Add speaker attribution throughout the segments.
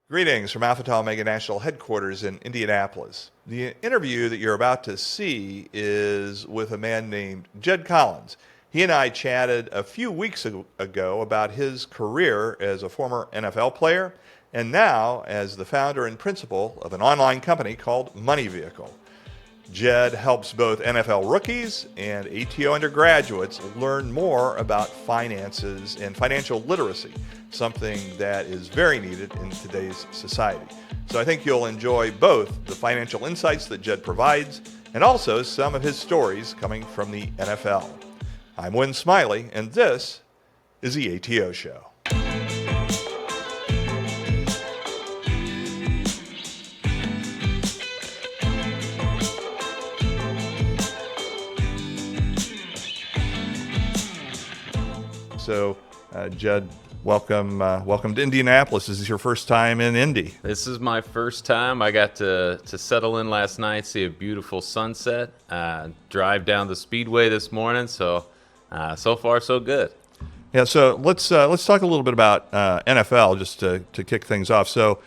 Speaker 1: Greetings from Alpha Tau Omega National Headquarters in Indianapolis. The interview that you're about to see is with a man named Jed Collins. He and I chatted a few weeks ago about his career as a former NFL player and now as the founder and principal of an online company called Money Vehicle. Jed helps both NFL rookies and ATO undergraduates learn more about finances and financial literacy, something that is very needed in today's society. So I think you'll enjoy both the financial insights that Jed provides and also some of his stories coming from the NFL. I'm Win Smiley, and this is the ATO Show. So, Jed, welcome to Indianapolis. This is your first time in Indy.
Speaker 2: This is my first time. I got to settle in last night, see a beautiful sunset, drive down the Speedway this morning. So far so good.
Speaker 1: Yeah. So let's talk a little bit about NFL just to kick things off. So,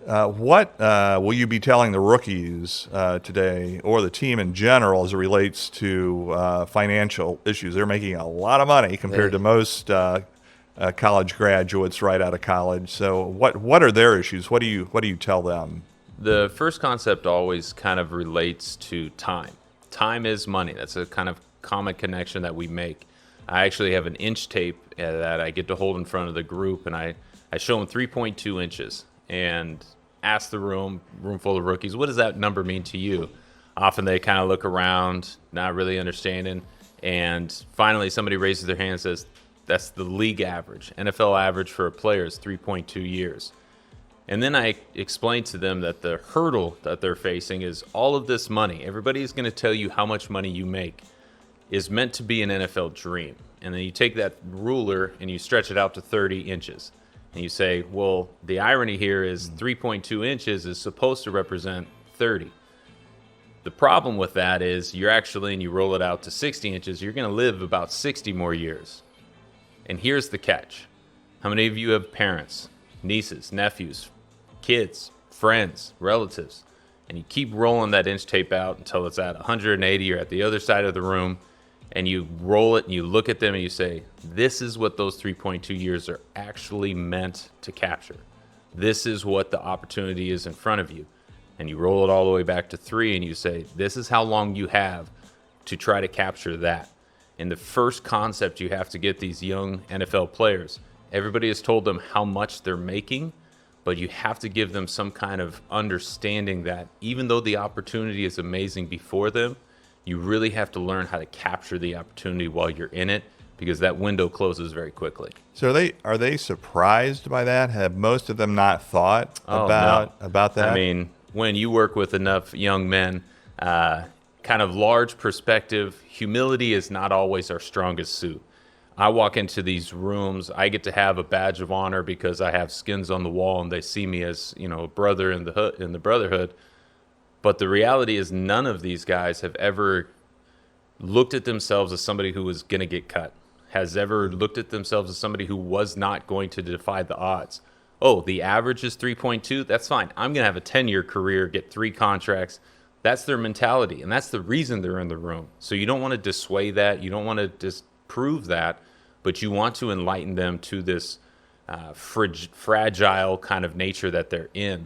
Speaker 1: what will you be telling the rookies today, or the team in general, as it relates to financial issues? They're making a lot of money compared to most college graduates right out of college. So, what are their issues? What do you tell them?
Speaker 2: The first concept always kind of relates to time. Time is money. That's a kind of common connection that we make. I actually have an inch tape that I get to hold in front of the group, and I show them 3.2 inches. And ask the room full of rookies, what does that number mean to you? Often they kind of look around, not really understanding. And finally, somebody raises their hand and says, that's the league average. NFL average for a player is 3.2 years. And then I explain to them that the hurdle that they're facing is all of this money. Everybody's going to tell you how much money you make is meant to be an NFL dream. And then you take that ruler and you stretch it out to 30 inches. And you say, well, the irony here is 3.2 inches is supposed to represent 30. The problem with that is you're actually, and you roll it out to 60 inches, you're going to live about 60 more years. And here's the catch. How many of you have parents, nieces, nephews, kids, friends, relatives, and you keep rolling that inch tape out until it's at 180 or at the other side of the room, and you roll it and you look at them and you say, this is what those 3.2 years are actually meant to capture. This is what the opportunity is in front of you. And you roll it all the way back to 3 and you say, this is how long you have to try to capture that. And the first concept you have to get these young NFL players, everybody has told them how much they're making, but you have to give them some kind of understanding that even though the opportunity is amazing before them, you really have to learn how to capture the opportunity while you're in it, because that window closes very quickly.
Speaker 1: So are they surprised by that? Have most of them not thought about that?
Speaker 2: I mean, when you work with enough young men, kind of large perspective, humility is not always our strongest suit. I walk into these rooms, I get to have a badge of honor because I have skins on the wall and they see me as, a brother in the brotherhood. But the reality is none of these guys have ever looked at themselves as somebody who was going to get cut, has ever looked at themselves as somebody who was not going to defy the odds. Oh, the average is 3.2? That's fine. I'm going to have a 10-year career, get 3 contracts. That's their mentality, and that's the reason they're in the room. So you don't want to dissuade that. You don't want to disprove that, but you want to enlighten them to this fragile kind of nature that they're in.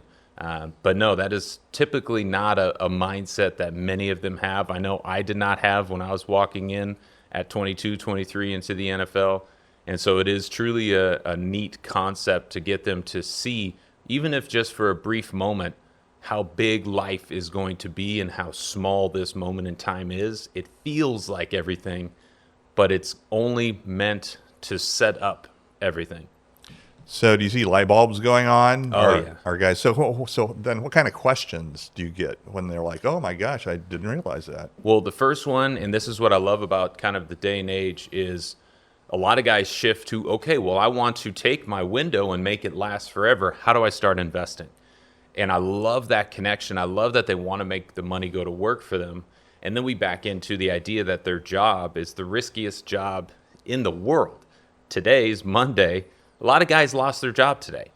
Speaker 2: But no, that is typically not a mindset that many of them have. I know I did not have when I was walking in at 22, 23 into the NFL. And so it is truly a neat concept to get them to see, even if just for a brief moment, how big life is going to be and how small this moment in time is. It feels like everything, but it's only meant to set up everything.
Speaker 1: So do you see light bulbs going on?
Speaker 2: Yeah.
Speaker 1: Our guys. So then what kind of questions do you get when they're like, oh my gosh, I didn't realize that?
Speaker 2: Well, the first one, and this is what I love about kind of the day and age, is a lot of guys shift to, okay, well, I want to take my window and make it last forever. How do I start investing? And I love that connection. I love that they want to make the money go to work for them. And then we back into the idea that their job is the riskiest job in the world. Today's Monday. A lot of guys lost their job today.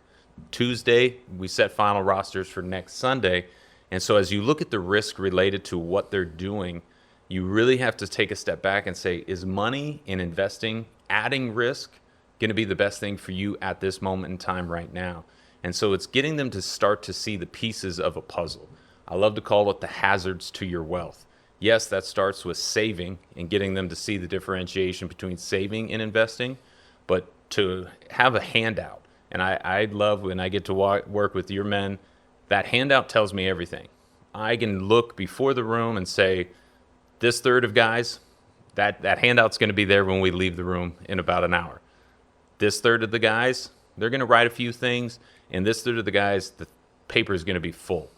Speaker 2: Tuesday, we set final rosters for next Sunday. And so as you look at the risk related to what they're doing, you really have to take a step back and say, is money in investing, adding risk, going to be the best thing for you at this moment in time right now? And so it's getting them to start to see the pieces of a puzzle. I love to call it the hazards to your wealth. Yes, that starts with saving and getting them to see the differentiation between saving and investing, but to have a handout. And I love when I get to work with your men, that handout tells me everything. I can look before the room and say, this third of guys, that handout's going to be there when we leave the room in about an hour. This third of the guys, they're going to write a few things, and this third of the guys, the paper is going to be full.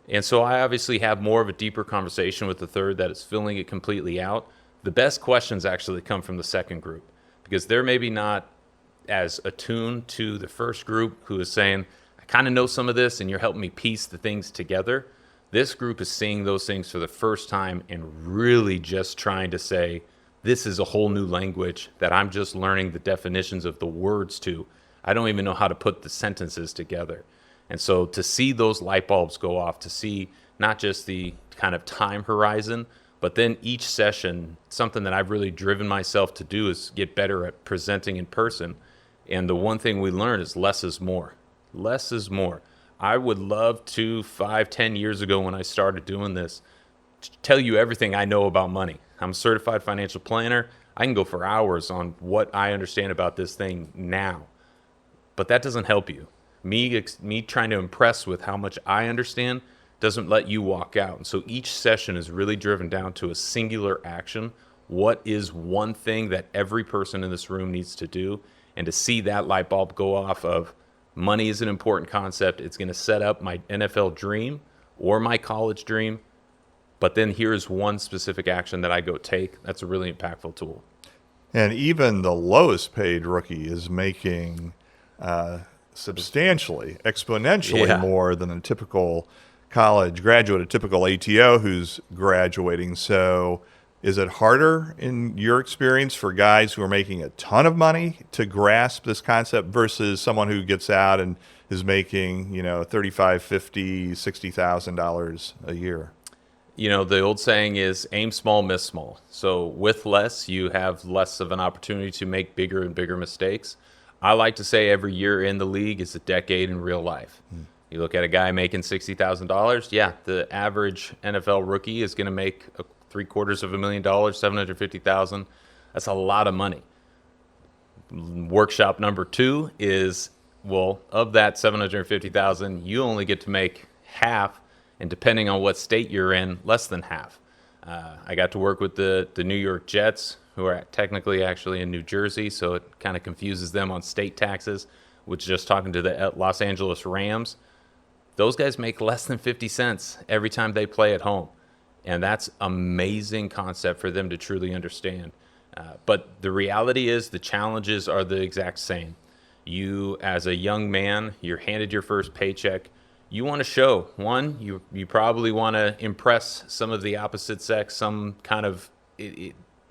Speaker 2: And so I obviously have more of a deeper conversation with the third that is filling it completely out. The best questions actually come from the second group, because they're maybe not as attuned to the first group who is saying, I kind of know some of this and you're helping me piece the things together. This group is seeing those things for the first time and really just trying to say, this is a whole new language that I'm just learning the definitions of the words to. I don't even know how to put the sentences together. And so to see those light bulbs go off, to see not just the kind of time horizon, but then each session, something that I've really driven myself to do is get better at presenting in person. And the one thing we learned is less is more. Less is more. I would love to, 5, 10 years ago when I started doing this, tell you everything I know about money. I'm a certified financial planner. I can go for hours on what I understand about this thing now. But that doesn't help you. Me trying to impress with how much I understand doesn't let you walk out. And so each session is really driven down to a singular action. What is one thing that every person in this room needs to do? And to see that light bulb go off of money is an important concept. It's going to set up my NFL dream or my college dream. But then here's one specific action that I go take. That's a really impactful tool.
Speaker 1: And even the lowest paid rookie is making substantially, exponentially more than a typical college graduate, a typical ATO who's graduating. So is it harder in your experience for guys who are making a ton of money to grasp this concept versus someone who gets out and is making, $35,000, $50,000, $60,000 a year?
Speaker 2: The old saying is aim small, miss small. So with less, you have less of an opportunity to make bigger and bigger mistakes. I like to say every year in the league is a decade in real life. You look at a guy making $60,000. Yeah, the average NFL rookie is going to make $750,000, $750,000. That's a lot of money. Workshop number 2 is, of that $750,000, you only get to make half, and depending on what state you're in, less than half. I got to work with the New York Jets, who are technically actually in New Jersey, so it kind of confuses them on state taxes, which just talking to the Los Angeles Rams. Those guys make less than 50 cents every time they play at home. And that's amazing concept for them to truly understand. But the reality is the challenges are the exact same. You, as a young man, you're handed your first paycheck. You want to show, one, you probably want to impress some of the opposite sex, some kind of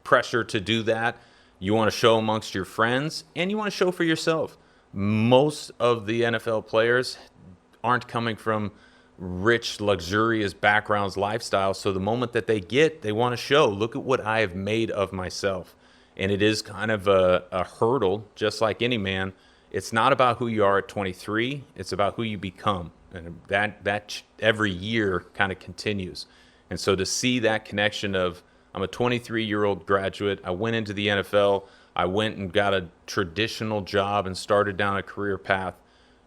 Speaker 2: pressure to do that. You want to show amongst your friends, and you want to show for yourself. Most of the NFL players aren't coming from rich, luxurious backgrounds, lifestyle. So the moment that they want to show, look at what I have made of myself. And it is kind of a hurdle, just like any man. It's not about who you are at 23. It's about who you become. And that every year kind of continues. And so to see that connection of, I'm a 23-year-old graduate. I went into the NFL. I went and got a traditional job and started down a career path.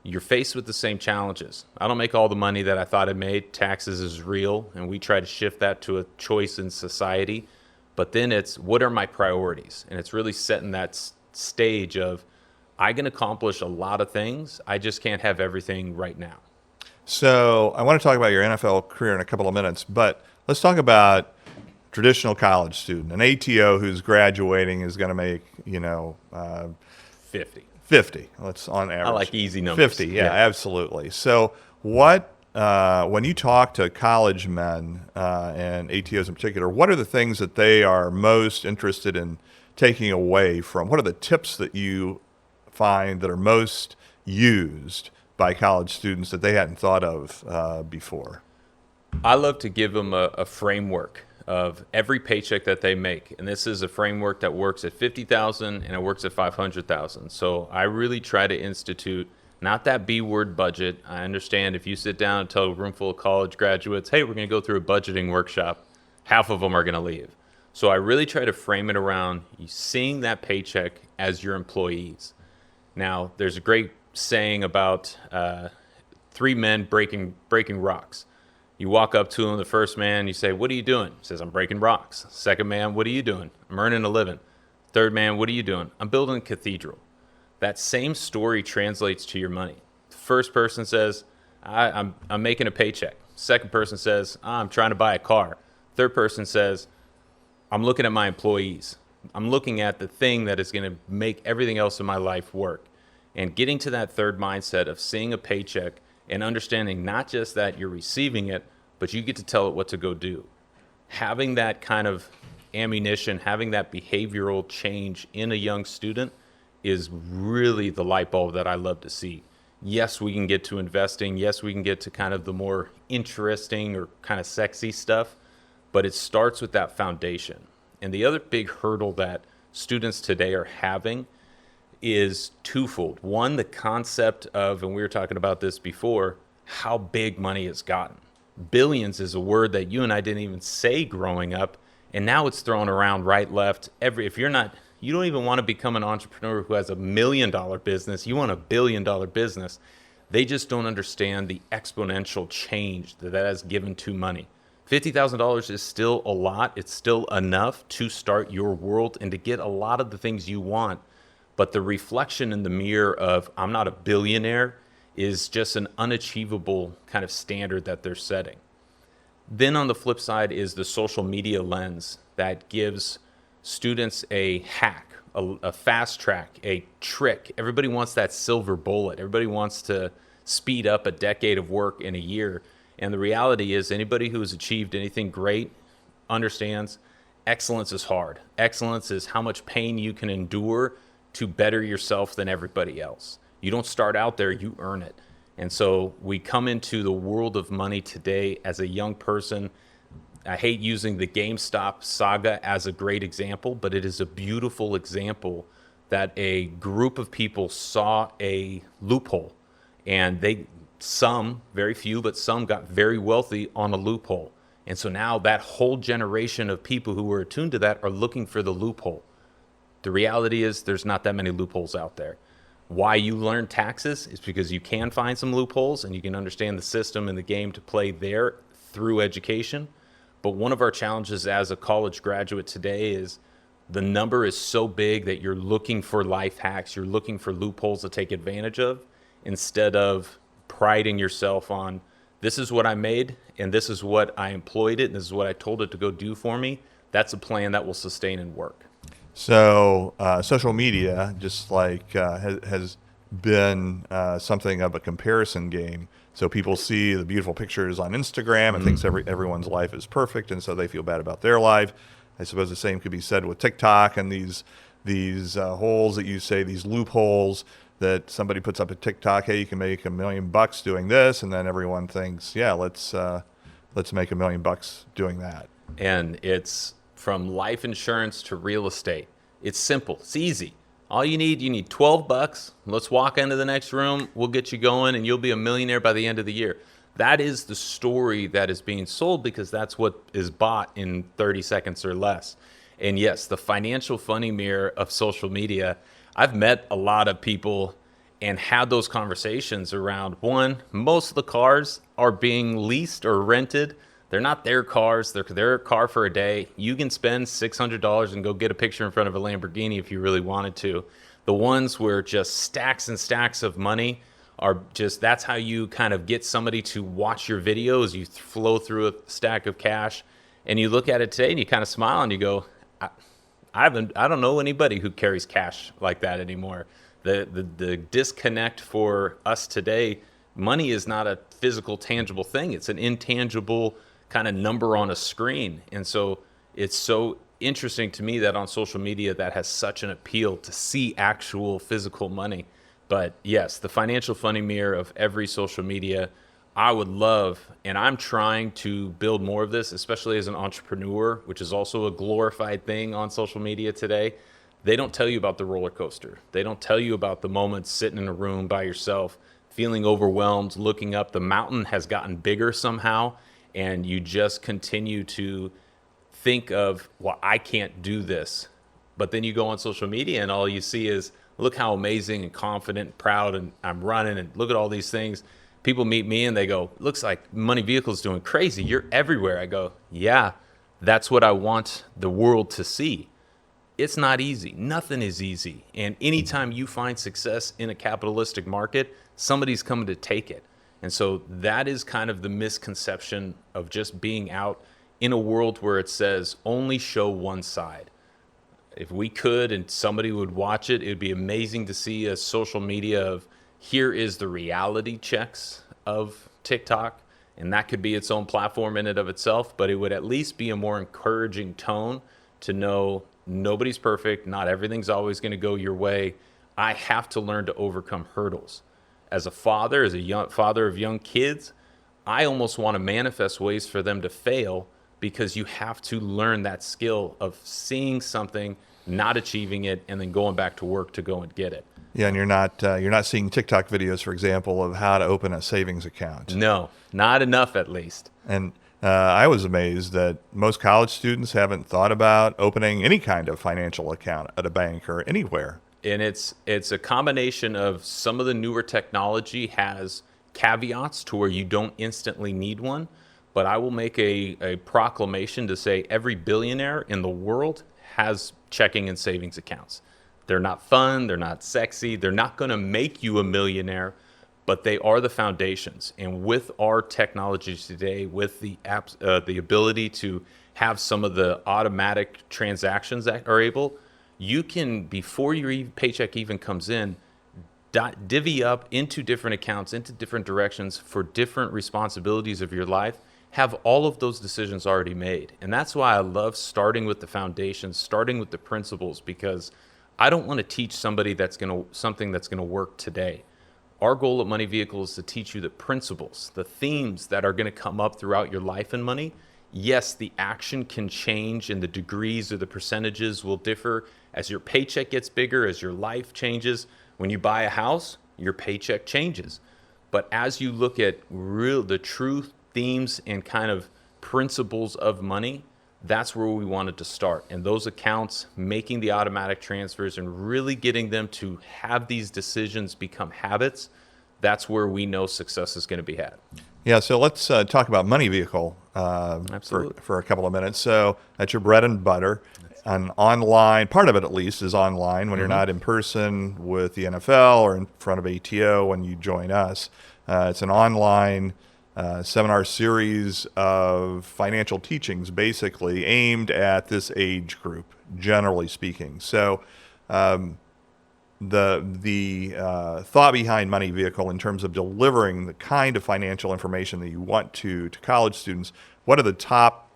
Speaker 2: You're faced with the same challenges. I don't make all the money that I thought I made. Taxes is real, and we try to shift that to a choice in society. But then it's, what are my priorities? And it's really setting that stage of, I can accomplish a lot of things. I just can't have everything right now.
Speaker 1: So I want to talk about your NFL career in a couple of minutes, but let's talk about traditional college student. An ATO who's graduating is going to make, 50. Let's on average.
Speaker 2: I like easy numbers.
Speaker 1: 50, yeah, absolutely. So what, when you talk to college men and ATOs in particular, what are the things that they are most interested in taking away from? What are the tips that you find that are most used by college students that they hadn't thought of before?
Speaker 2: I love to give them a framework of every paycheck that they make, and this is a framework that works at 50,000 and it works at 500,000. So I really try to institute not that B word budget. I understand if you sit down and tell a room full of college graduates, hey, we're going to go through a budgeting workshop, half of them are going to leave. So I really try to frame it around you seeing that paycheck as your employees. Now, there's a great saying about three men breaking rocks. You walk up to him, the first man, you say, what are you doing? He says, I'm breaking rocks. Second man, what are you doing? I'm earning a living. Third man, what are you doing? I'm building a cathedral. That same story translates to your money. The first person says, I'm making a paycheck. Second person says, I'm trying to buy a car. Third person says, I'm looking at my employees. I'm looking at the thing that is going to make everything else in my life work. And getting to that third mindset of seeing a paycheck and understanding not just that you're receiving it, but you get to tell it what to go do. Having that kind of ammunition, having that behavioral change in a young student is really the light bulb that I love to see. Yes, we can get to investing. Yes, we can get to kind of the more interesting or kind of sexy stuff, but it starts with that foundation. And the other big hurdle that students today are having is twofold. One, the concept of, and we were talking about this before, how big money has gotten. Billions is a word that you and I didn't even say growing up, and now it's thrown around right, left. If you're not, you don't even want to become an entrepreneur who has $1 million business. You want $1 billion business. They just don't understand the exponential change that has given to money. $50,000 is still a lot. It's still enough to start your world and to get a lot of the things you want. But the reflection in the mirror of I'm not a billionaire is just an unachievable kind of standard that they're setting. Then on the flip side is the social media lens that gives students a hack, a fast track, a trick. Everybody wants that silver bullet. Everybody wants to speed up a decade of work in a year. And the reality is anybody who has achieved anything great understands excellence is hard. Excellence is how much pain you can endure to better yourself than everybody else. You don't start out there, you earn it. And so we come into the world of money today as a young person. I hate using the GameStop saga as a great example, but it is a beautiful example that a group of people saw a loophole, and some, very few, but some got very wealthy on a loophole. And so now that whole generation of people who were attuned to that are looking for the loophole. The reality is there's not that many loopholes out there. Why you learn taxes is because you can find some loopholes and you can understand the system and the game to play there through education. But one of our challenges as a college graduate today is the number is so big that you're looking for life hacks, you're looking for loopholes to take advantage of, instead of priding yourself on this is what I made and this is what I employed it and this is what I told it to go do for me. That's a plan that will sustain and work.
Speaker 1: So social media, just like has been something of a comparison game. So people see the beautiful pictures on Instagram and thinks everyone's life is perfect, and so they feel bad about their life. I suppose the same could be said with TikTok and these holes that you say, these loopholes that somebody puts up a TikTok. Hey, you can make $1 million doing this, and then everyone thinks, yeah, let's make $1 million doing that.
Speaker 2: And it's from life insurance to real estate. It's simple. It's easy. All you need $12. Let's walk into the next room. We'll get you going, and you'll be a millionaire by the end of the year. That is the story that is being sold because that's what is bought in 30 seconds or less. And yes, the financial funny mirror of social media, I've met a lot of people and had those conversations around, one, most of the cars are being leased or rented. They're not their cars. They're their car for a day. You can spend $600 and go get a picture in front of a Lamborghini if you really wanted to. The ones where just stacks and stacks of money are just, that's how you kind of get somebody to watch your videos. You flow through a stack of cash and you look at it today and you kind of smile and you go, I don't know anybody who carries cash like that anymore. The disconnect for us today, money is not a physical, tangible thing. It's an intangible kind of number on a screen. And so it's so interesting to me that on social media that has such an appeal to see actual physical money. But yes, the financial funny mirror of every social media, I would love, and I'm trying to build more of this, especially as an entrepreneur, which is also a glorified thing on social media today. They don't tell you about the roller coaster. They don't tell you about the moments sitting in a room by yourself, feeling overwhelmed, looking up. The mountain has gotten bigger somehow, and you just continue to think of, well, I can't do this. But then you go on social media and all you see is, look how amazing and confident and proud and I'm running and look at all these things. People meet me and they go, looks like Money Vehicle's doing crazy. You're everywhere. I go, yeah, that's what I want the world to see. It's not easy. Nothing is easy. And anytime you find success in a capitalistic market, somebody's coming to take it. And so that is kind of the misconception of just being out in a world where it says only show one side. If we could and somebody would watch it, it would be amazing to see a social media of here is the reality checks of TikTok. And that could be its own platform in and of itself, but it would at least be a more encouraging tone to know nobody's perfect. Not everything's always going to go your way. I have to learn to overcome hurdles. As a father, as a young father of young kids, I almost want to manifest ways for them to fail because you have to learn that skill of seeing something, not achieving it, and then going back to work to go and get it.
Speaker 1: Yeah, and you're not seeing TikTok videos, for example, of how to open a savings account.
Speaker 2: No, not enough at least.
Speaker 1: And I was amazed that most college students haven't thought about opening any kind of financial account at a bank or anywhere.
Speaker 2: And it's a combination of some of the newer technology has caveats to where you don't instantly need one. But I will make a proclamation to say every billionaire in the world has checking and savings accounts. They're not fun, they're not sexy, they're not going to make you a millionaire, but they are the foundations. And with our technologies today, with the apps, the ability to have some of the automatic transactions that are able, you can, before your paycheck even comes in, divvy up into different accounts, into different directions for different responsibilities of your life, have all of those decisions already made. And that's why I love starting with the foundations, starting with the principles, because I don't want to teach somebody something that's going to work today. Our goal at Money Vehicle is to teach you the principles, the themes that are going to come up throughout your life and money. Yes, the action can change and the degrees or the percentages will differ as your paycheck gets bigger, as your life changes. When you buy a house, your paycheck changes. But as you look at the true themes and kind of principles of money, that's where we wanted to start. And those accounts, making the automatic transfers and really getting them to have these decisions become habits, that's where we know success is going to be had.
Speaker 1: Yeah, so let's talk about Money Vehicle for a couple of minutes. So that's your bread and butter. An online, part of it at least, is online when you're not in person with the NFL or in front of ATO when you join us. It's an online seminar series of financial teachings, basically aimed at this age group, generally speaking. So the thought behind Money Vehicle in terms of delivering the kind of financial information that you want to college students, what are the top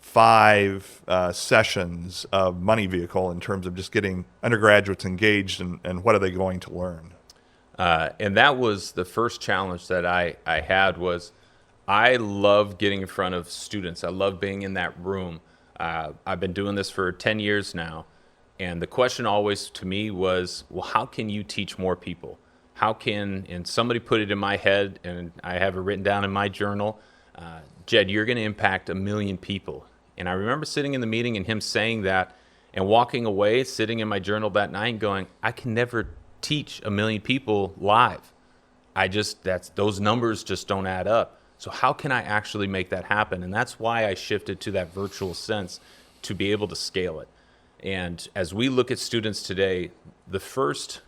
Speaker 1: 5 sessions of Money Vehicle in terms of just getting undergraduates engaged, and what are they going to learn?
Speaker 2: And that was the first challenge that I had was I love getting in front of students. I love being in that room. I've been doing this for 10 years now. And the question always to me was, well, how can you teach more people? And somebody put it in my head, and I have it written down in my journal, Jed, you're going to impact 1 million people. And I remember sitting in the meeting and him saying that and walking away, sitting in my journal that night and going, I can never teach 1 million people live. Those numbers just don't add up. So how can I actually make that happen? And that's why I shifted to that virtual sense to be able to scale it. And as we look at students today, the first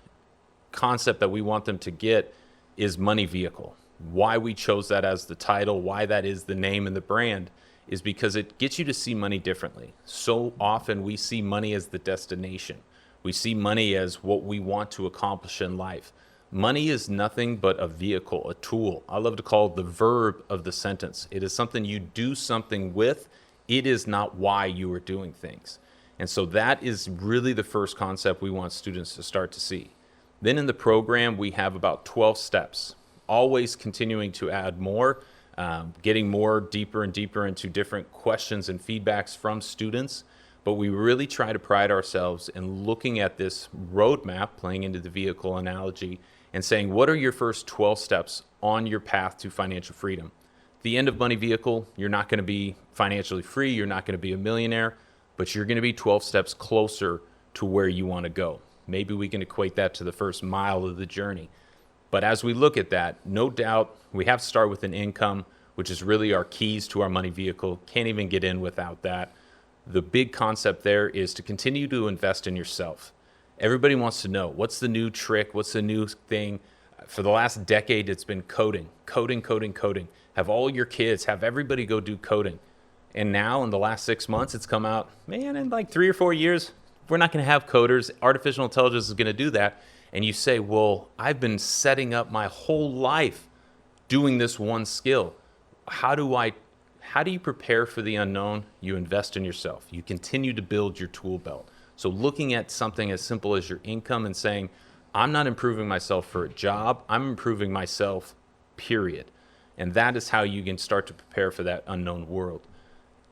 Speaker 2: concept that we want them to get is Money Vehicle. Why we chose that as the title, why that is the name and the brand, is because it gets you to see money differently. So often we see money as the destination. We see money as what we want to accomplish in life. Money is nothing but a vehicle, a tool. I love to call it the verb of the sentence. It is something you do something with. It is not why you are doing things. And so that is really the first concept we want students to start to see. Then in the program, we have about 12 steps, always continuing to add more, getting more deeper and deeper into different questions and feedbacks from students. But we really try to pride ourselves in looking at this roadmap, playing into the vehicle analogy, and saying, what are your first 12 steps on your path to financial freedom? At the end of Money Vehicle, you're not going to be financially free, you're not going to be a millionaire, but you're going to be 12 steps closer to where you want to go. Maybe we can equate that to the first mile of the journey. But as we look at that, no doubt we have to start with an income, which is really our keys to our money vehicle. Can't even get in without that. The big concept there is to continue to invest in yourself. Everybody wants to know, what's the new trick? What's the new thing? For the last decade, it's been coding. Have all your kids, have everybody go do coding. And now in the last 6 months, it's come out, man, in like 3 or 4 years, we're not going to have coders. Artificial intelligence is going to do that. And you say, well, I've been setting up my whole life doing this one skill. How do you prepare for the unknown? You invest in yourself. You continue to build your tool belt. So looking at something as simple as your income and saying, I'm not improving myself for a job, I'm improving myself, period. And that is how you can start to prepare for that unknown world.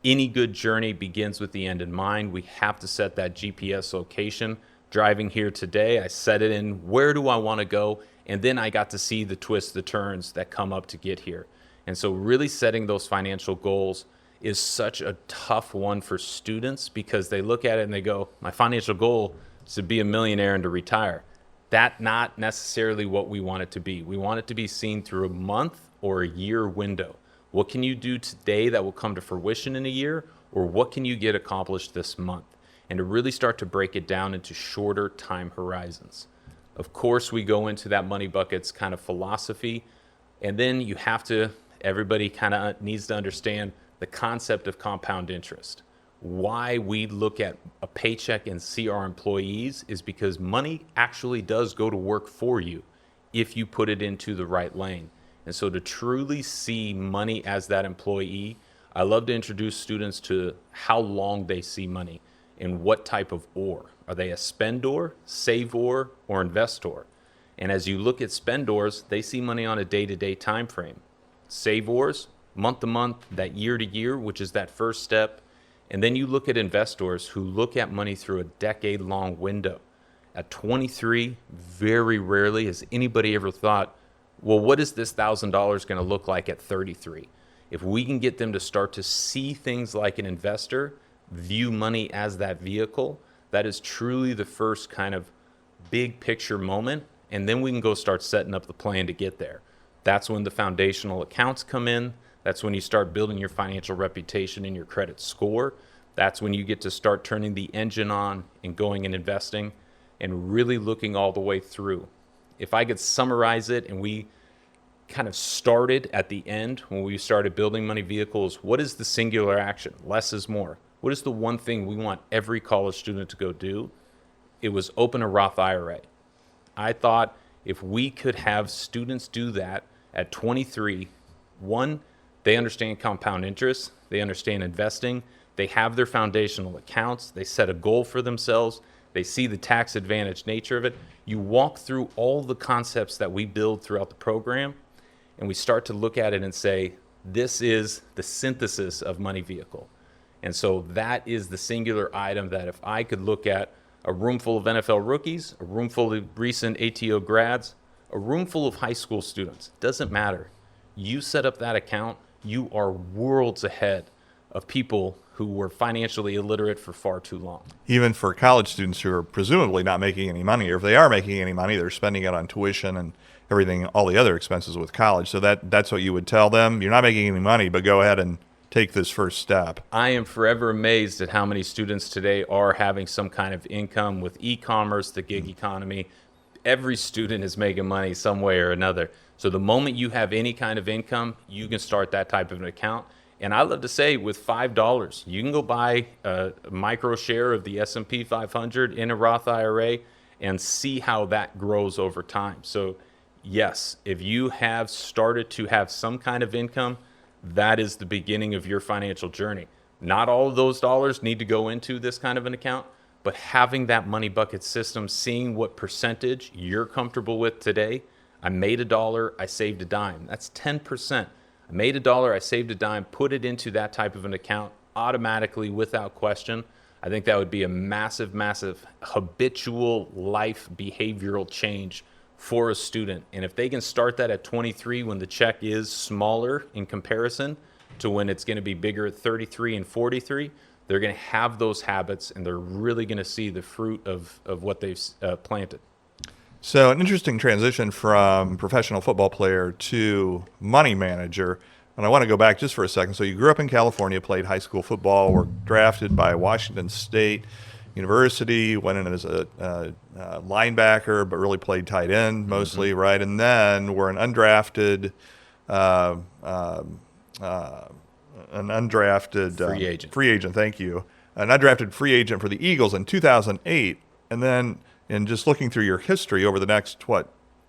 Speaker 2: Any good journey begins with the end in mind. We have to set that GPS location. Driving here today, I set it in, where do I want to go? And then I got to see the twists, the turns that come up to get here. And so really setting those financial goals is such a tough one for students because they look at it and they go, my financial goal is to be a millionaire and to retire. That's not necessarily what we want it to be. We want it to be seen through a month or a year window. What can you do today that will come to fruition in a year? Or what can you get accomplished this month? And to really start to break it down into shorter time horizons. Of course, we go into that money buckets kind of philosophy. And then you have to, everybody kind of needs to understand the concept of compound interest. Why we look at a paycheck and see our employees is because money actually does go to work for you if you put it into the right lane. And so to truly see money as that employee, I love to introduce students to how long they see money and what type of or. Are they a spendor, savor, or investor? And as you look at spendors, they see money on a day-to-day time frame. Savors, month to month, that year to year, which is that first step. And then you look at investors who look at money through a decade-long window. At 23, very rarely has anybody ever thought, well, what is this $1,000 going to look like at 33? If we can get them to start to see things like an investor, view money as that vehicle, that is truly the first kind of big picture moment. And then we can go start setting up the plan to get there. That's when the foundational accounts come in. That's when you start building your financial reputation and your credit score. That's when you get to start turning the engine on and going and investing and really looking all the way through. If I could summarize it, and we kind of started at the end when we started building money vehicles, what is the singular action? Less is more. What is the one thing we want every college student to go do? It was open a Roth IRA. I thought if we could have students do that at 23, one, they understand compound interest, they understand investing, they have their foundational accounts, they set a goal for themselves, they see the tax advantage nature of it. You walk through all the concepts that we build throughout the program, and we start to look at it and say, this is the synthesis of money vehicle. And so that is the singular item that if I could look at a room full of NFL rookies, a room full of recent ATO grads, a room full of high school students, doesn't matter. You set up that account, you are worlds ahead of people who were financially illiterate for far too long.
Speaker 1: Even for college students who are presumably not making any money, or if they are making any money, they're spending it on tuition and everything, all the other expenses with college. So that's what you would tell them. You're not making any money, but go ahead and take this first step.
Speaker 2: I am forever amazed at how many students today are having some kind of income with e-commerce, the gig economy. Every student is making money some way or another. So the moment you have any kind of income, you can start that type of an account. And I love to say with $5, you can go buy a micro share of the S&P 500 in a Roth IRA and see how that grows over time. So yes, if you have started to have some kind of income, that is the beginning of your financial journey. Not all of those dollars need to go into this kind of an account, But having that money bucket system, seeing what percentage you're comfortable with today, I made $1, I saved a dime. That's 10%. I made $1, I saved a dime, put it into that type of an account automatically without question. I think that would be a massive, massive habitual life behavioral change for a student. And if they can start that at 23 when the check is smaller in comparison to when it's going to be bigger at 33 and 43, they're going to have those habits and they're really going to see the fruit of what they've planted.
Speaker 1: So an interesting transition from professional football player to money manager. And I want to go back just for a second. So you grew up in California, played high school football, were drafted by Washington State University, went in as a linebacker, but really played tight end mostly, right? And then were an undrafted
Speaker 2: free agent.
Speaker 1: Thank you. An undrafted free agent for the Eagles in 2008. And then in just looking through your history over the next,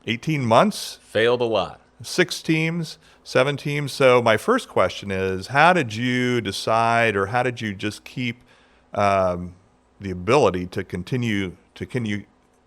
Speaker 1: 18 months?
Speaker 2: Failed a lot.
Speaker 1: 6 teams, 7 teams. So my first question is, how did you decide, or how did you just keep the ability to continue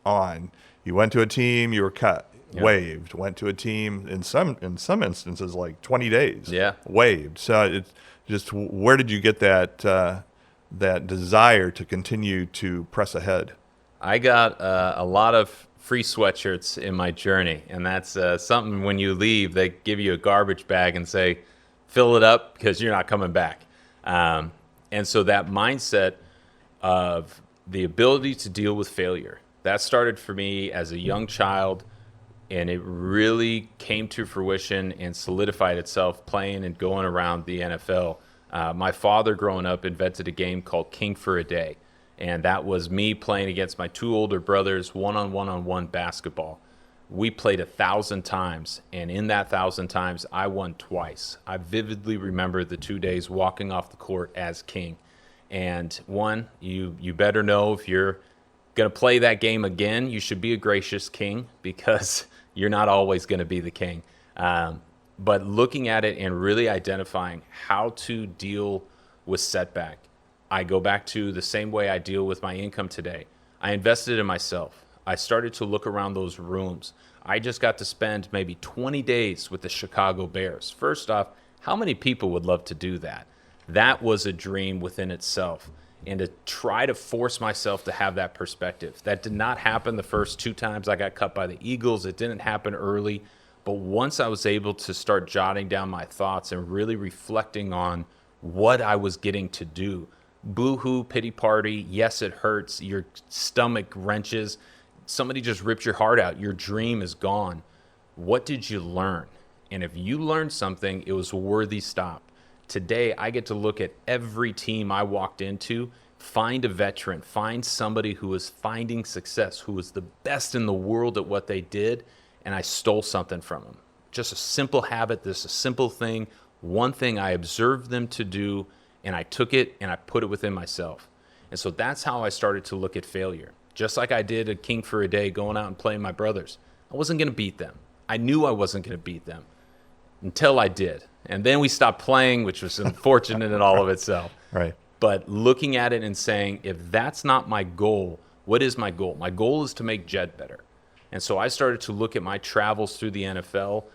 Speaker 1: on? You went to a team, you were cut, waived. Went to a team in some instances like 20 days, waived. So it's just, where did you get that desire to continue to press ahead?
Speaker 2: I got a lot of free sweatshirts in my journey, and that's something when you leave, they give you a garbage bag and say, fill it up because you're not coming back. And so that mindset of the ability to deal with failure, that started for me as a young child, and it really came to fruition and solidified itself playing and going around the NFL. My father, growing up, invented a game called King for a Day. And that was me playing against my 2 older brothers, one-on-one basketball. We played 1,000 times, and in that 1,000 times, I won twice. I vividly remember the 2 days walking off the court as king. And one, you better know if you're going to play that game again, you should be a gracious king, because you're not always going to be the king. But looking at it and really identifying how to deal with setback, I go back to the same way I deal with my income today. I invested in myself. I started to look around those rooms. I just got to spend maybe 20 days with the Chicago Bears. First off, how many people would love to do that? That was a dream within itself. And to try to force myself to have that perspective. That did not happen the first 2 times I got cut by the Eagles. It didn't happen early. But once I was able to start jotting down my thoughts and really reflecting on what I was getting to do, boo-hoo, pity party, yes, it hurts, your stomach wrenches, somebody just ripped your heart out, your dream is gone. What did you learn? And if you learned something, it was a worthy stop. Today, I get to look at every team I walked into, find a veteran, find somebody who was finding success, who was the best in the world at what they did, and I stole something from them. Just a simple habit, this a simple thing, one thing I observed them to do, and I took it and I put it within myself. And so that's how I started to look at failure. Just like I did at King for a Day, going out and playing my brothers. I wasn't going to beat them. I knew I wasn't going to beat them until I did. And then we stopped playing, which was unfortunate in all of itself.
Speaker 1: Right.
Speaker 2: But looking at it and saying, if that's not my goal, what is my goal? My goal is to make Jed better. And so I started to look at my travels through the NFL,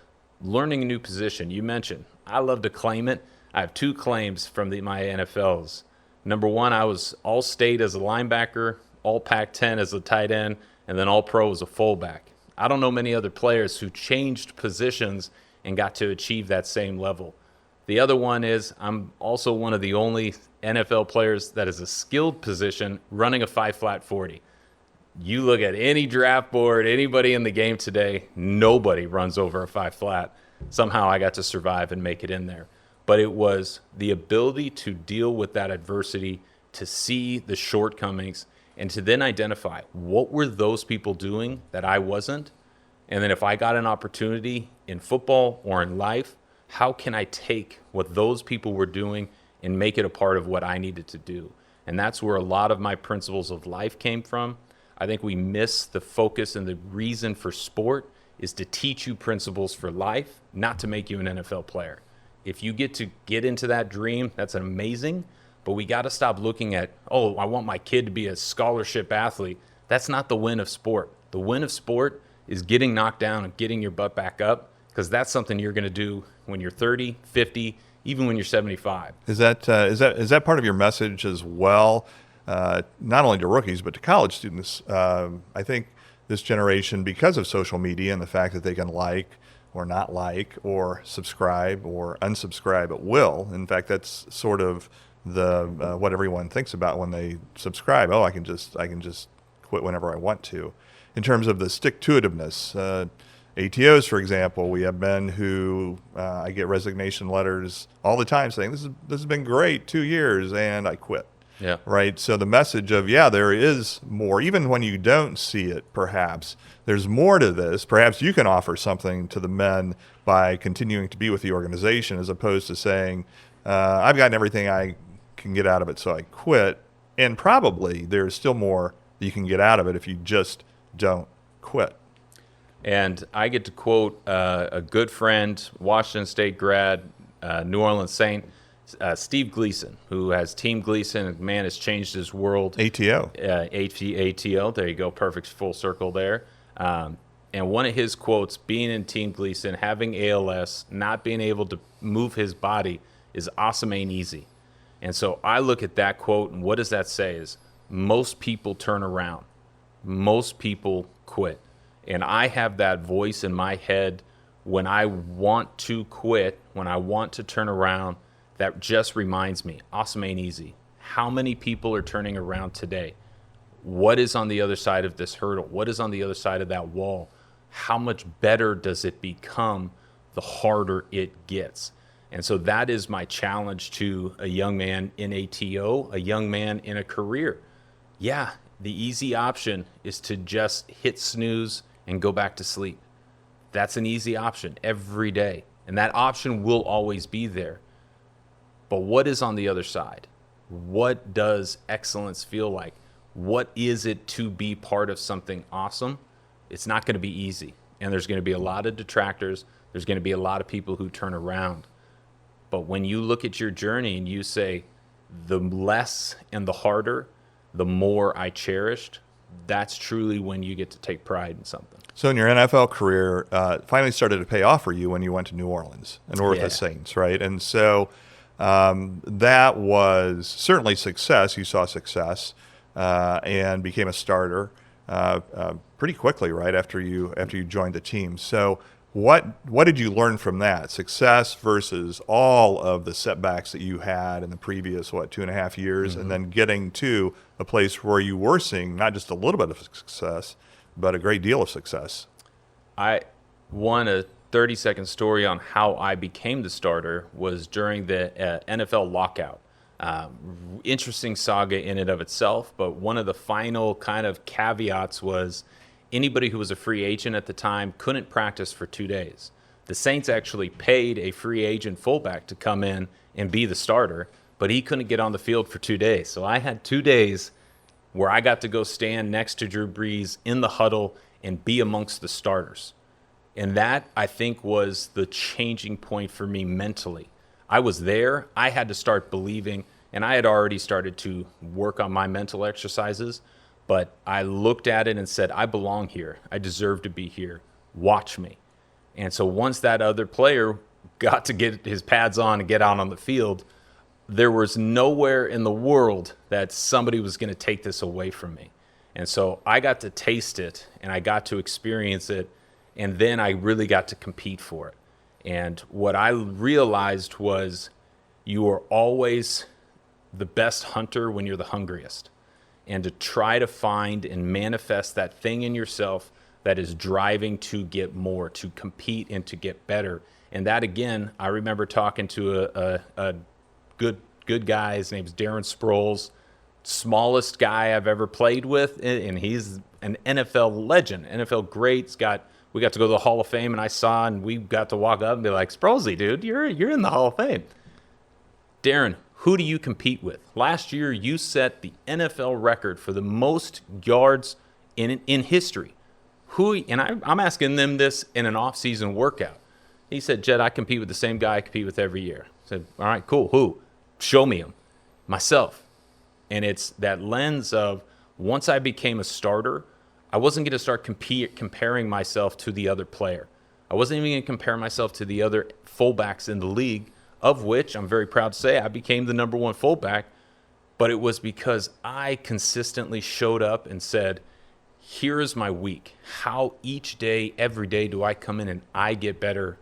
Speaker 2: learning a new position. You mentioned, I love to claim it. I have 2 claims from my NFLs. Number 1, I was All-State as a linebacker, All-Pac-10 as a tight end, and then All-Pro as a fullback. I don't know many other players who changed positions and got to achieve that same level. The other one is I'm also one of the only NFL players that is a skilled position running a 5-flat 40. You look at any draft board, anybody in the game today, nobody runs over a 5-flat. Somehow I got to survive and make it in there. But it was the ability to deal with that adversity, to see the shortcomings, and to then identify what were those people doing that I wasn't. And then if I got an opportunity in football or in life, how can I take what those people were doing and make it a part of what I needed to do? And that's where a lot of my principles of life came from. I think we miss the focus, and the reason for sport is to teach you principles for life, not to make you an NFL player. If you get to get into that dream, that's amazing. But we got to stop looking at, oh, I want my kid to be a scholarship athlete. That's not the win of sport. The win of sport is getting knocked down and getting your butt back up, because that's something you're going to do when you're 30, 50, even when you're 75.
Speaker 1: Is that part of your message as well? Not only to rookies, but to college students. I think this generation, because of social media and the fact that they can like or not like or subscribe or unsubscribe at will. In fact, that's sort of the what everyone thinks about when they subscribe. Oh, I can just quit whenever I want to. In terms of the stick-to-itiveness, ATOs, for example, we have men who I get resignation letters all the time saying, this has been great, 2 years, and I quit.
Speaker 2: Yeah.
Speaker 1: Right. So the message of, yeah, there is more, even when you don't see it, perhaps there's more to this. Perhaps you can offer something to the men by continuing to be with the organization, as opposed to saying, I've gotten everything I can get out of it, so I quit. And probably there's still more that you can get out of it if you just don't quit.
Speaker 2: And I get to quote a good friend, Washington State grad, New Orleans Saint, Steve Gleason, who has Team Gleason. Man has changed his world.
Speaker 1: ATO.
Speaker 2: ATO. There you go. Perfect full circle there. And one of his quotes, being in Team Gleason, having ALS, not being able to move his body is awesome ain't easy. And so I look at that quote, and what does that say is most people turn around. Most people quit. And I have that voice in my head when I want to quit, when I want to turn around, that just reminds me, awesome ain't easy. How many people are turning around today? What is on the other side of this hurdle? What is on the other side of that wall? How much better does it become the harder it gets? And so that is my challenge to a young man in ATO, a young man in a career. Yeah, the easy option is to just hit snooze and go back to sleep. That's an easy option every day. And that option will always be there. But what is on the other side? What does excellence feel like? What is it to be part of something awesome? It's not going to be easy. And there's going to be a lot of detractors. There's going to be a lot of people who turn around. But when you look at your journey and you say, the less and the harder, the more I cherished, that's truly when you get to take pride in something.
Speaker 1: So in your NFL career, finally started to pay off for you when you went to New Orleans and were with the Saints, right? And so that was certainly success. You saw success and became a starter pretty quickly, right, after you joined the team. So what did you learn from that? Success versus all of the setbacks that you had in the previous, 2.5 years, mm-hmm. and then getting to a place where you were seeing not just a little bit of success, but a great deal of success.
Speaker 2: I won a 30-second story on how I became the starter was during the NFL lockout. Interesting saga in and of itself, but one of the final kind of caveats was anybody who was a free agent at the time couldn't practice for 2 days. The Saints actually paid a free agent fullback to come in and be the starter, but he couldn't get on the field for 2 days. So I had 2 days where I got to go stand next to Drew Brees in the huddle and be amongst the starters. And that, I think, was the changing point for me mentally. I was there. I had to start believing, and I had already started to work on my mental exercises, but I looked at it and said, I belong here. I deserve to be here. Watch me. And so once that other player got to get his pads on and get out on the field, there was nowhere in the world that somebody was going to take this away from me. And so I got to taste it, and I got to experience it, and then I really got to compete for it. And what I realized was you are always the best hunter when you're the hungriest. And to try to find and manifest that thing in yourself that is driving to get more, to compete and to get better. And that, again, I remember talking to a good guy. His name's Darren Sproles, smallest guy I've ever played with, and he's an NFL legend, NFL great. We got to go to the Hall of Fame, and I saw, and we got to walk up and be like, Sprolesy, dude, you're in the Hall of Fame. Darren, who do you compete with? Last year, you set the NFL record for the most yards in history. I'm asking them this in an off-season workout. He said, Jed, I compete with the same guy I compete with every year. I said, all right, cool. Who? Show me him. myself. And it's that lens of once I became a starter, I wasn't going to start comparing myself to the other player. I wasn't even going to compare myself to the other fullbacks in the league, of which I'm very proud to say I became the number one fullback. But it was because I consistently showed up and said, here is my week. How each day, every day do I come in and I get better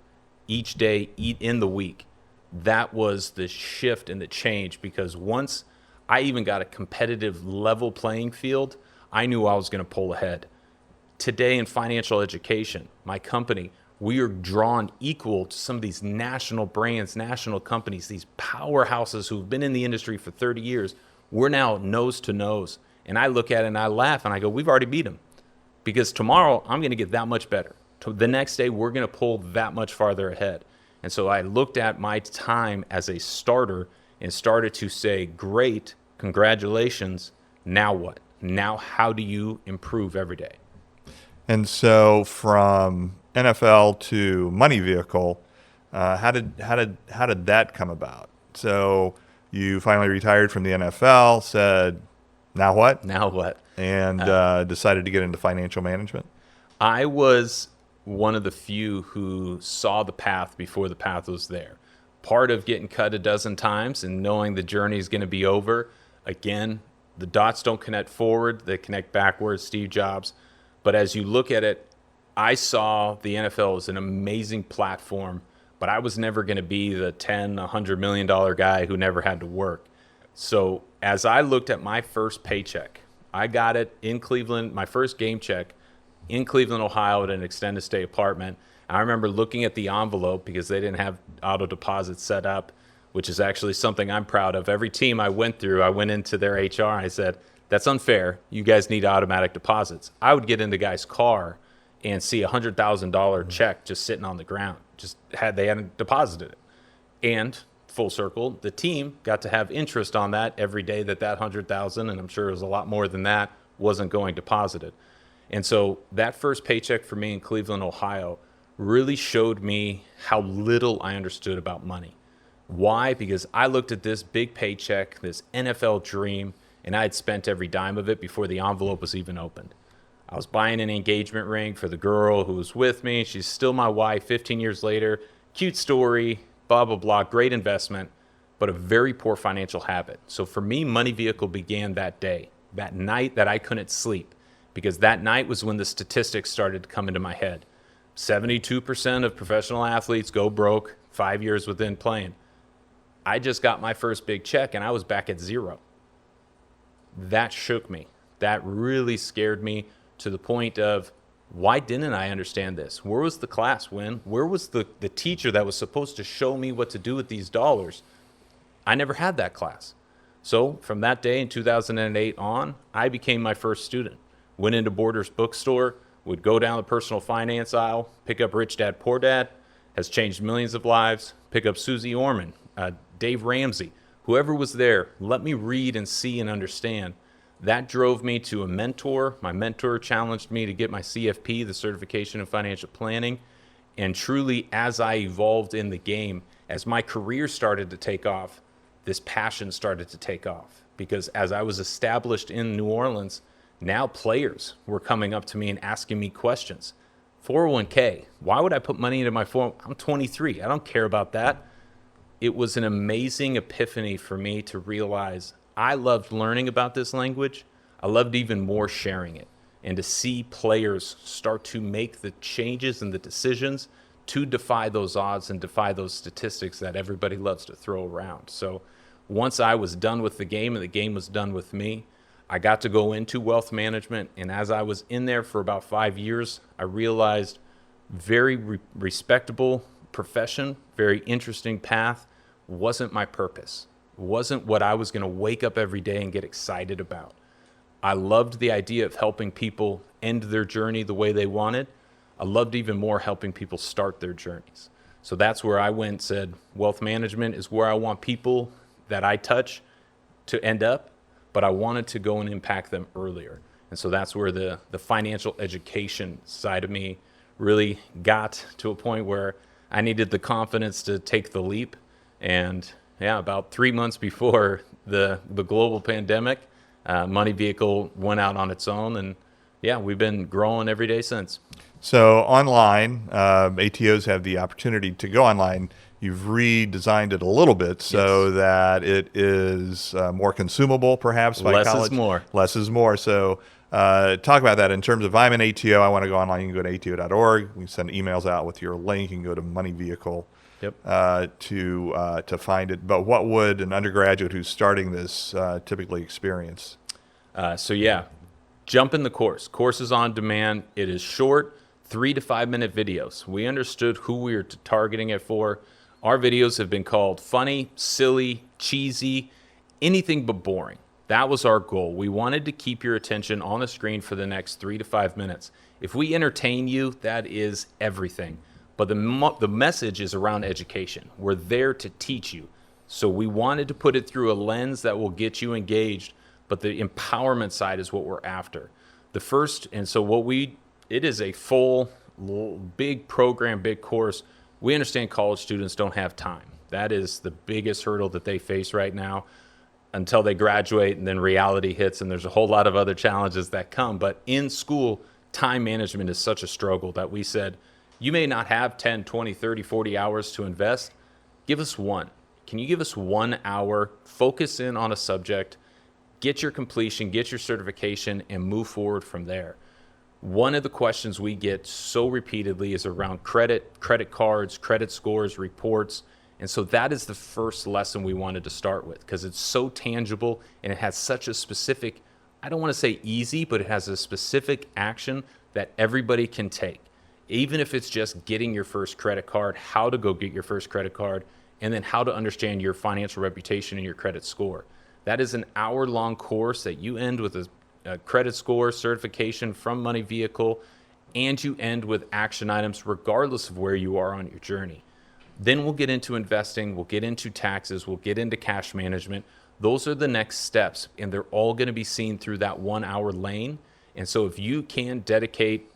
Speaker 2: each day in the week? That was the shift and the change, because once I even got a competitive level playing field, I knew I was going to pull ahead. Today in financial education, my company, we are drawn equal to some of these national brands, national companies, these powerhouses who've been in the industry for 30 years. We're now nose to nose. And I look at it and I laugh and I go, we've already beat them. Because tomorrow I'm going to get that much better. The next day we're going to pull that much farther ahead. And so I looked at my time as a starter and started to say, great, congratulations. Now what? Now how do you improve every day?
Speaker 1: And so from NFL to money vehicle, how did that come about? So you finally retired from the NFL, said, now what?
Speaker 2: Now what?
Speaker 1: And decided to get into financial management.
Speaker 2: I was one of the few who saw the path before the path was there. Part of getting cut a dozen times and knowing the journey is going to be over. Again, the dots don't connect forward, they connect backwards, Steve Jobs. But as you look at it, I saw the NFL as an amazing platform, but I was never going to be the $10, $100 million guy who never had to work. So as I looked at my first paycheck, I got it in Cleveland, my first game check in Cleveland, Ohio at an extended stay apartment. I remember looking at the envelope because they didn't have auto deposits set up, which is actually something I'm proud of. Every team I went through, I went into their HR and I said, that's unfair. You guys need automatic deposits. I would get in the guy's car and see a $100,000 check just sitting on the ground, they hadn't deposited it. And full circle, the team got to have interest on that every day that 100,000, and I'm sure it was a lot more than that, wasn't going deposited. And so that first paycheck for me in Cleveland, Ohio, really showed me how little I understood about money. Why? Because I looked at this big paycheck, this NFL dream, and I had spent every dime of it before the envelope was even opened. I was buying an engagement ring for the girl who was with me. She's still my wife 15 years later. Cute story, blah, blah, blah, great investment, but a very poor financial habit. So for me, Money Vehicle began that day, that night that I couldn't sleep, because that night was when the statistics started to come into my head. 72% of professional athletes go broke 5 years within playing. I just got my first big check and I was back at zero. That shook me. That really scared me to the point of, why didn't I understand this? Where was the class, Win? Where was the teacher that was supposed to show me what to do with these dollars? I never had that class. So from that day in 2008 on, I became my first student. Went into Borders bookstore, would go down the personal finance aisle, pick up Rich Dad, Poor Dad, has changed millions of lives, pick up Susie Orman, Dave Ramsey, whoever was there, let me read and see and understand. That drove me to a mentor. My mentor challenged me to get my CFP, the Certification in Financial Planning. And truly, as I evolved in the game, as my career started to take off, this passion started to take off. Because as I was established in New Orleans, now players were coming up to me and asking me questions. 401k, why would I put money into my 401k? I'm 23. I don't care about that. It was an amazing epiphany for me to realize I loved learning about this language. I loved even more sharing it, and to see players start to make the changes and the decisions to defy those odds and defy those statistics that everybody loves to throw around. So once I was done with the game and the game was done with me, I got to go into wealth management. And as I was in there for about 5 years, I realized very respectable profession, very interesting path, wasn't my purpose. Wasn't what I was going to wake up every day and get excited about. I loved the idea of helping people end their journey the way they wanted. I loved even more helping people start their journeys. So that's where I went and said, wealth management is where I want people that I touch to end up, but I wanted to go and impact them earlier. And so that's where the financial education side of me really got to a point where I needed the confidence to take the leap. And yeah, about 3 months before the global pandemic, Money Vehicle went out on its own, and yeah, we've been growing every day since.
Speaker 1: So online, ATOs have the opportunity to go online. You've redesigned it a little bit so
Speaker 2: Yes.
Speaker 1: that it is more consumable, perhaps, by
Speaker 2: Less
Speaker 1: college.
Speaker 2: is more.
Speaker 1: Less is more. So talk about that in terms of, if I'm an ATO, I want to go online, you can go to ato.org. We send emails out with your link. You can go to Money Vehicle
Speaker 2: Yep.
Speaker 1: to find it. But what would an undergraduate who's starting this typically experience?
Speaker 2: So yeah, jump in the course. Course is on demand. It is short, 3 to 5 minute videos. We understood who we were targeting it for. Our videos have been called funny, silly, cheesy, anything but boring. That was our goal. We wanted to keep your attention on the screen for the next 3 to 5 minutes. If we entertain you, that is everything. But the message is around education. We're there to teach you. So we wanted to put it through a lens that will get you engaged, but the empowerment side is what we're after. It is a full, big program, big course. We understand college students don't have time. That is the biggest hurdle that they face right now until they graduate, and then reality hits, and there's a whole lot of other challenges that come. But in school, time management is such a struggle that we said, you may not have 10, 20, 30, 40 hours to invest. Give us one. Can you give us 1 hour, focus in on a subject, get your completion, get your certification, and move forward from there? One of the questions we get so repeatedly is around credit cards, credit scores, reports. And so that is the first lesson we wanted to start with, because it's so tangible and it has such a specific, I don't want to say easy, but it has a specific action that everybody can take. Even if it's just getting your first credit card, how to go get your first credit card, and then how to understand your financial reputation and your credit score. That is an hour-long course that you end with a credit score certification from Money Vehicle, and you end with action items regardless of where you are on your journey. Then we'll get into investing, we'll get into taxes, we'll get into cash management. Those are the next steps, and they're all going to be seen through that 1 hour lane. And so if you can dedicate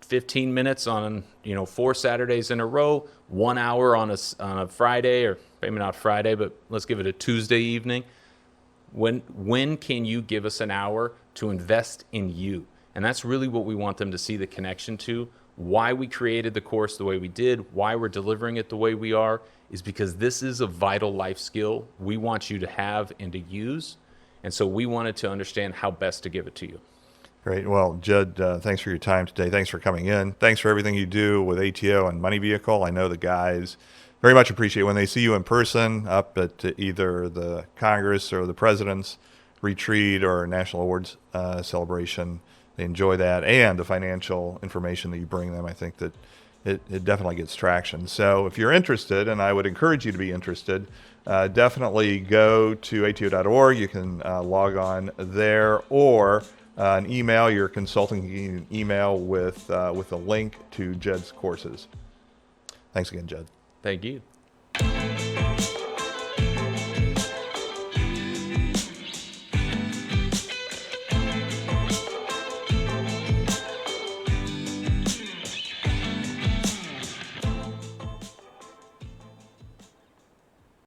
Speaker 2: 15 minutes on 4 Saturdays in a row, 1 hour on a Friday, or maybe not Friday, but let's give it a Tuesday evening. When can you give us an hour to invest in you? And that's really what we want them to see the connection to. Why we created the course the way we did, why we're delivering it the way we are, is because this is a vital life skill we want you to have and to use. And so we wanted to understand how best to give it to you.
Speaker 1: Great. Well, Jed, thanks for your time today. Thanks for coming in. Thanks for everything you do with ATO and Money Vehicle. I know the guys very much appreciate when they see you in person up at either the Congress or the President's retreat or National Awards celebration. They enjoy that, and the financial information that you bring them. I think that it definitely gets traction. So if you're interested, and I would encourage you to be interested, definitely go to ato.org. You can log on there, or an email. Your consultant can get you an email with a link to Jed's courses. Thanks again, Jed.
Speaker 2: Thank you.